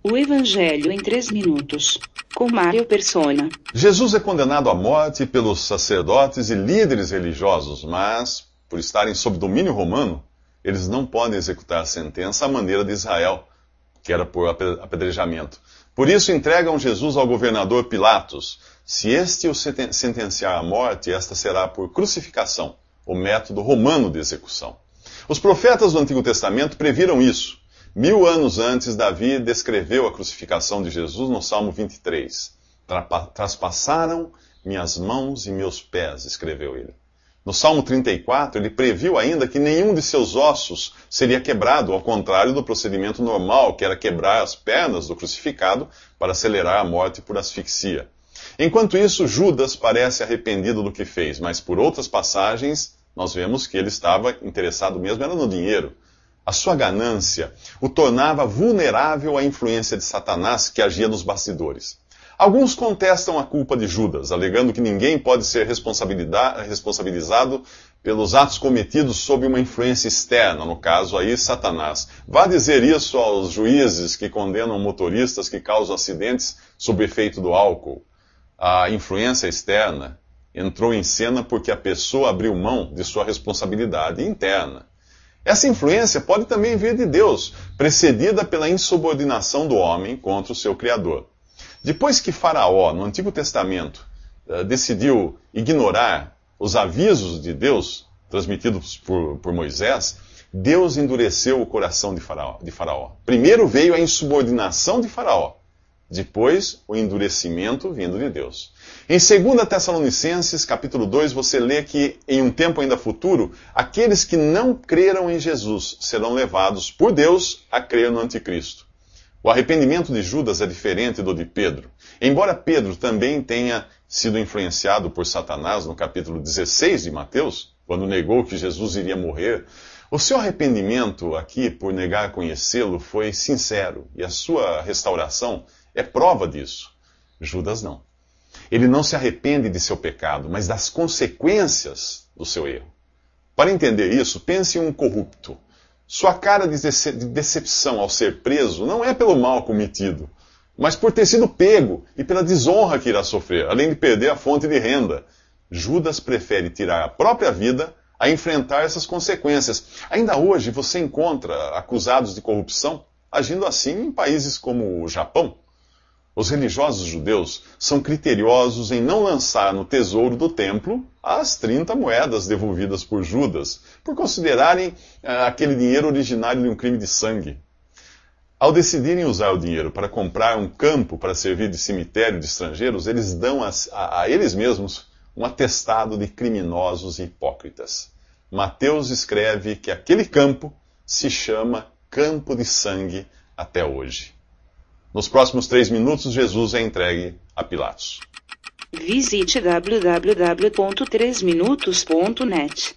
O Evangelho em 3 minutos, com Mário Persona. Jesus é condenado à morte pelos sacerdotes e líderes religiosos, mas, por estarem sob domínio romano, eles não podem executar a sentença à maneira de Israel, que era por apedrejamento. Por isso entregam Jesus ao governador Pilatos. Se este o sentenciar à morte, esta será por crucificação, o método romano de execução. Os profetas do Antigo Testamento previram isso. 1000 anos antes, Davi descreveu a crucificação de Jesus no Salmo 23. Traspassaram minhas mãos e meus pés, escreveu ele. No Salmo 34, ele previu ainda que nenhum de seus ossos seria quebrado, ao contrário do procedimento normal, que era quebrar as pernas do crucificado para acelerar a morte por asfixia. Enquanto isso, Judas parece arrependido do que fez, mas por outras passagens, nós vemos que ele estava interessado mesmo era no dinheiro. A sua ganância o tornava vulnerável à influência de Satanás que agia nos bastidores. Alguns contestam a culpa de Judas, alegando que ninguém pode ser responsabilizado pelos atos cometidos sob uma influência externa, no caso aí Satanás. Vá dizer isso aos juízes que condenam motoristas que causam acidentes sob o efeito do álcool. A influência externa entrou em cena porque a pessoa abriu mão de sua responsabilidade interna. Essa influência pode também vir de Deus, precedida pela insubordinação do homem contra o seu Criador. Depois que Faraó, no Antigo Testamento, decidiu ignorar os avisos de Deus, transmitidos por Moisés, Deus endureceu o coração de Faraó. Primeiro veio a insubordinação de Faraó, depois o endurecimento vindo de Deus. Em 2 Tessalonicenses, capítulo 2, você lê que, em um tempo ainda futuro, aqueles que não creram em Jesus serão levados por Deus a crer no Anticristo. O arrependimento de Judas é diferente do de Pedro. Embora Pedro também tenha sido influenciado por Satanás no capítulo 16 de Mateus, quando negou que Jesus iria morrer, o seu arrependimento aqui por negar conhecê-lo foi sincero, e a sua restauração é prova disso. Judas não. Ele não se arrepende de seu pecado, mas das consequências do seu erro. Para entender isso, pense em um corrupto. Sua cara de decepção ao ser preso não é pelo mal cometido, mas por ter sido pego e pela desonra que irá sofrer, além de perder a fonte de renda. Judas prefere tirar a própria vida a enfrentar essas consequências. Ainda hoje você encontra acusados de corrupção agindo assim em países como o Japão. Os religiosos judeus são criteriosos em não lançar no tesouro do templo as 30 moedas devolvidas por Judas, por considerarem aquele dinheiro originário de um crime de sangue. Ao decidirem usar o dinheiro para comprar um campo para servir de cemitério de estrangeiros, eles dão a eles mesmos um atestado de criminosos e hipócritas. Mateus escreve que aquele campo se chama Campo de Sangue até hoje. Nos próximos 3 minutos, Jesus é entregue a Pilatos. Visite www.3minutos.net.